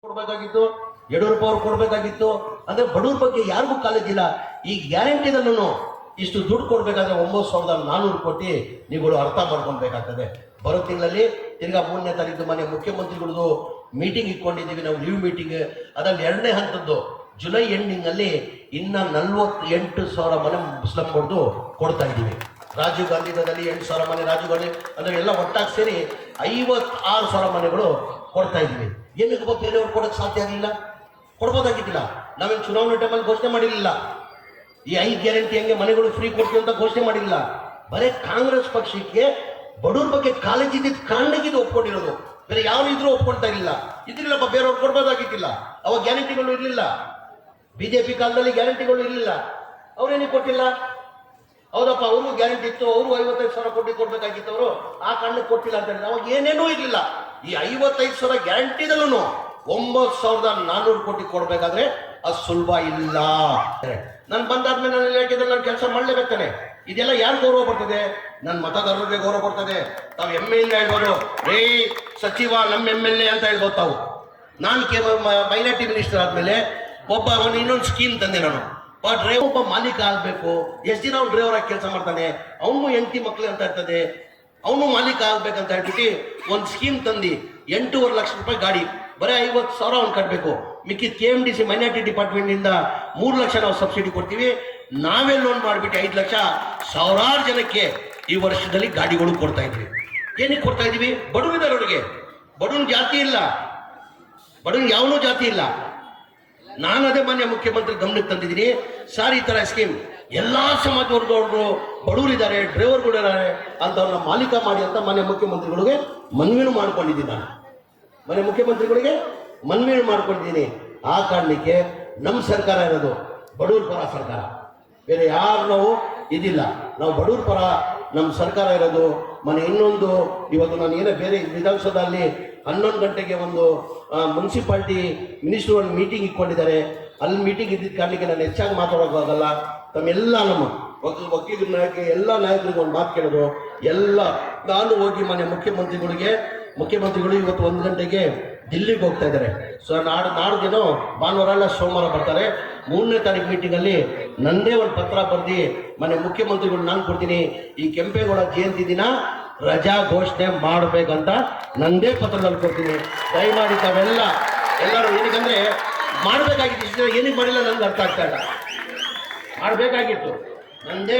ಕೊಡಬೇಕಾಗಿತ್ತು, ಯಡಿಯೂರಪ್ಪ ಅವ್ರು ಕೊಡಬೇಕಾಗಿತ್ತು. ಅಂದ್ರೆ ಬಡವ್ರ ಬಗ್ಗೆ ಯಾರಿಗೂ ಕಾಳಜಿ ಇಲ್ಲ. ಈ ಗ್ಯಾರಂಟಿದಲ್ಲೂ ಇಷ್ಟು ದುಡ್ಡು ಕೊಡ್ಬೇಕಾದ್ರೆ 9,400 ಕೋಟಿ ನೀವುಗಳು ಅರ್ಥ ಮಾಡ್ಕೊಳ್ಬೇಕಾಗ್ತದೆ. ಬರೋ ತಿಂಗಳಲ್ಲಿ ತಿರ್ಗಾ 3ನೇ ತಾರೀಕು ಮನೆ ಮುಖ್ಯಮಂತ್ರಿಗಳದು ಮೀಟಿಂಗ್ ಇಟ್ಕೊಂಡಿದ್ದೀವಿ ನಾವು, ಲೀವ್ ಮೀಟಿಂಗ್. ಅದ್ರಲ್ಲಿ 2ನೇ ಹಂತದ್ದು ಜುಲೈ ಎಂಡಿಂಗ್ ಅಲ್ಲಿ ಇನ್ನ 48,000 ಮನೆ ಸ್ಲಮ್ ಬೋರ್ಡು ಕೊಡ್ತಾ ಇದ್ದೀವಿ. ರಾಜೀವ್ ಗಾಂಧಿದಲ್ಲಿ 8,000 ಮನೆ, ರಾಜೀವ್ ಗಾಂಧಿ ಅಂದ್ರೆ ಎಲ್ಲ ಒಟ್ಟಾಗಿ ಸೇರಿ 56,000 ಮನೆಗಳು ಕೊಡ್ತಾ ಇದ್ದೀವಿ. ಏನಕ್ಕೆ ಬೇರೆಯವ್ರು ಕೊಡೋಕೆ ಸಾಧ್ಯ ಆಗಲಿಲ್ಲ? ಕೊಡ್ಬೋದಾಗಿದ್ದಿಲ್ಲ. ನಾವೇನು ಚುನಾವಣೆ ಟೈಮಲ್ಲಿ ಘೋಷಣೆ ಮಾಡಿರಲಿಲ್ಲ. ಈ 5 ಗ್ಯಾರಂಟಿ ಹಂಗೆ ಮನೆಗಳು ಫ್ರೀ ಕೊಡ್ತೀವಿ ಅಂತ ಘೋಷಣೆ ಮಾಡಿಲ್ಲ. ಬರೀ ಕಾಂಗ್ರೆಸ್ ಪಕ್ಷಕ್ಕೆ ಬಡವ್ರ ಬಗ್ಗೆ ಕಾಳಜಿ ಇದ್ದಿದ್ದು ಕಾರಣಕ್ಕಿದ್ದು ಒಪ್ಕೊಂಡಿರೋದು. ಬೇರೆ ಯಾವ ಇದ್ರೂ ಒಪ್ಕೊಳ್ತಾ ಇರಲಿಲ್ಲ. ಇದ್ರಿಲ್ಲಪ್ಪ, ಬೇರೆಯವ್ರು ಕೊಡ್ಬೋದಾಗಿದ್ದಿಲ್ಲ. ಅವಾಗ ಗ್ಯಾರಂಟಿಗಳು ಇರಲಿಲ್ಲ. ಬಿಜೆಪಿ ಕಾಲದಲ್ಲಿ ಗ್ಯಾರಂಟಿಗಳು ಇರಲಿಲ್ಲ. ಅವ್ರೇನಿಗೆ ಕೊಟ್ಟಿಲ್ಲ? ಹೌದಪ್ಪ, ಅವ್ರಿಗೂ ಗ್ಯಾರಂಟಿ ಇತ್ತು, ಅವರು 55,000 ಕೋಟಿ ಕೊಡ್ಬೇಕಾಗಿತ್ತು, ಅವರು ಆ ಕಾರಣಕ್ಕೆ ಕೊಟ್ಟಿಲ್ಲ ಅಂತ ಹೇಳಿದ್ರೆ ಅವಾಗ ಏನೇನೂ ಇರಲಿಲ್ಲ. ಈ 55,000 ಗ್ಯಾರಂಟಿದಲ್ಲೂ 9,400 ಕೋಟಿ ಕೊಡ್ಬೇಕಾದ್ರೆ ಅದು ಸುಲಭ ಇಲ್ಲ. ನಾನು ಬಂದಾದ್ಮೇಲೆ ನನ್ನ ಇಲಾಖೆದಲ್ಲಿ ನಾನು ಕೆಲಸ ಮಾಡಲೇಬೇಕಾನೆ. ಇದೆಲ್ಲ ಯಾರು ಗೌರವ ಬರ್ತದೆ? ನನ್ನ ಮತದಾರರಿಗೆ ಗೌರವ ಬರ್ತದೆ. ತಾವು MLA ಹೇಳ್ಬೋದು, ರೇ ಸಚಿವ ನಮ್ಮ MLA ಅಂತ ಹೇಳ್ಬೋದು ತಾವು. ನಾನು ಮೈನಾರಿಟಿ ಮಿನಿಸ್ಟರ್ ಆದ್ಮೇಲೆ ಒಂದು ಇನ್ನೊಂದು ಸ್ಕೀಮ್ ತಂದೆ ನಾನು. ಡ್ರೈವರ್ ಒಬ್ಬ ಮಾಲೀಕ ಆಗಬೇಕು. ಎಷ್ಟು ದಿನ ಅವ್ನು ಡ್ರೈವರ್ ಆಗಿ ಕೆಲಸ ಮಾಡ್ತಾನೆ, ಅವನು ಹೆಂಡತಿ ಮಕ್ಳು ಅಂತ ಇರ್ತದೆ, ಅವನು ಮಾಲೀಕ ಆಗ್ಬೇಕಂತ ಹೇಳ್ಬಿಟ್ಟು ಒಂದು ಸ್ಕೀಮ್ ತಂದು 8.5 ಲಕ್ಷ ರೂಪಾಯಿ ಗಾಡಿ, ಬರೀ 50,000 ಅವ್ನು ಕಟ್ಟಬೇಕು. ಮಿಕ್ಕಿದ KMDC ಮೈನಾರಿಟಿ ಡಿಪಾರ್ಟ್ಮೆಂಟ್ನಿಂದ 3 ಲಕ್ಷ ನಾವು ಸಬ್ಸಿಡಿ ಕೊಡ್ತೀವಿ. ನಾವೇ ಲೋನ್ ಮಾಡಿಬಿಟ್ಟು 5 ಲಕ್ಷ ಸಾವಿರಾರು ಜನಕ್ಕೆ ಈ ವರ್ಷದಲ್ಲಿ ಗಾಡಿಗಳು ಕೊಡ್ತಾ ಇದ್ವಿ. ಏನಕ್ಕೆ ಕೊಡ್ತಾ ಇದೀವಿ? ಬಡವರಿದ್ದವರಿಗೆ. ಬಡವನ ಜಾತಿ ಇಲ್ಲ, ಬಡವನ್ ಯಾವನೂ ಜಾತಿ ಇಲ್ಲ. ನಾನು ಅದೇ ಮಾನ್ಯ ಮುಖ್ಯಮಂತ್ರಿ ಗಮನಕ್ಕೆ ತಂದಿದ್ದೀನಿ. ಸರ್, ಈ ತರ ಸ್ಕೀಮ್ ಎಲ್ಲಾ ಸಮಾಜ ವರ್ಗದವರು ಬಡವರಿದ್ದಾರೆ, ಡ್ರೈವರ್ಗಳು ಇದ್ದಾರೆ ಅಂತವ್ರನ್ನ ಮಾಲೀಕ ಮಾಡಿ ಅಂತ ಮಾನ್ಯ ಮುಖ್ಯಮಂತ್ರಿಗಳಿಗೆ ಮನವಿನೂ ಮಾಡ್ಕೊಂಡಿದ್ದೀನಿ. ನಾನು ಮಾನ್ಯ ಮುಖ್ಯಮಂತ್ರಿಗಳಿಗೆ ಮನವಿನೂ ಮಾಡ್ಕೊಂಡಿದ್ದೀನಿ. ಆ ಕಾರಣಕ್ಕೆ ನಮ್ಮ ಸರ್ಕಾರ ಇರೋದು ಬಡವ್ರ ಪರ ಸರ್ಕಾರ, ಬೇರೆ ಯಾರು ನಾವು ಇದಿಲ್ಲ. ನಾವು ಬಡವ್ರ ಪರ ನಮ್ಮ ಸರ್ಕಾರ ಇರೋದು. ಇನ್ನೊಂದು ಇವತ್ತು ನಾನು ಏನೋ ಬೇರೆ ವಿಧಾನಸೌಧದಲ್ಲಿ 11 ಗಂಟೆಗೆ ಒಂದು ಮುನ್ಸಿಪಾಲ್ಟಿ ಮಿನಿಸ್ಟರ್ ಒಂದು ಮೀಟಿಂಗ್ ಇಟ್ಕೊಂಡಿದ್ದಾರೆ. ಅಲ್ಲಿ ಮೀಟಿಂಗ್ ಇದ್ದಿದ್ದ ಕಾರಣಕ್ಕೆ ನಾನು ಹೆಚ್ಚಾಗಿ ಮಾತಾಡೋಕ್ಕಾಗಲ್ಲ. ತಮ್ಮೆಲ್ಲ ನಮ್ಮ ವಕೀಲರ ನಾಯಕ ಎಲ್ಲ ನಾಯಕರಿಗೆ ಒಂದು ಮಾತು ಕೇಳೋದು ಎಲ್ಲ. ನಾನು ಹೋಗಿ ಮಾನ್ಯ ಮುಖ್ಯಮಂತ್ರಿಗಳು ಇವತ್ತು 1 ಗಂಟೆಗೆ ದಿಲ್ಲಿಗೆ ಹೋಗ್ತಾ ಇದ್ದಾರೆ. ಸೊ ನಾಡ್ದೇನೋ ಭಾನುವಾರ ಅಲ್ಲ ಸೋಮವಾರ ಬರ್ತಾರೆ. 3ನೇ ತಾರೀಕು ಮೀಟಿಂಗಲ್ಲಿ ನಂದೇ ಒಂದು ಪತ್ರ ಬರೆದು ಮನೆ ಮುಖ್ಯಮಂತ್ರಿಗಳು ನಾನು ಕೊಡ್ತೀನಿ. ಈ ಕೆಂಪೇಗೌಡ ಜಯಂತಿ ದಿನ ರಜಾ ಘೋಷಣೆ ಮಾಡಬೇಕಂತ ನಂದೇ ಪತ್ರದಲ್ಲಿ ಕೊಡ್ತೀನಿ. ದಯಮಾಡಿ ಎಲ್ಲರೂ ಏನಕ್ಕಂದ್ರೆ ಮಾಡಬೇಕಾಗಿತ್ತು. ಏನಕ್ಕೆ ಮಾಡಿಲ್ಲ ನನಗೆ ಅರ್ಥ ಆಗ್ತಾ ಇಲ್ಲ. ಮಾಡಬೇಕಾಗಿತ್ತು ನಂದೇ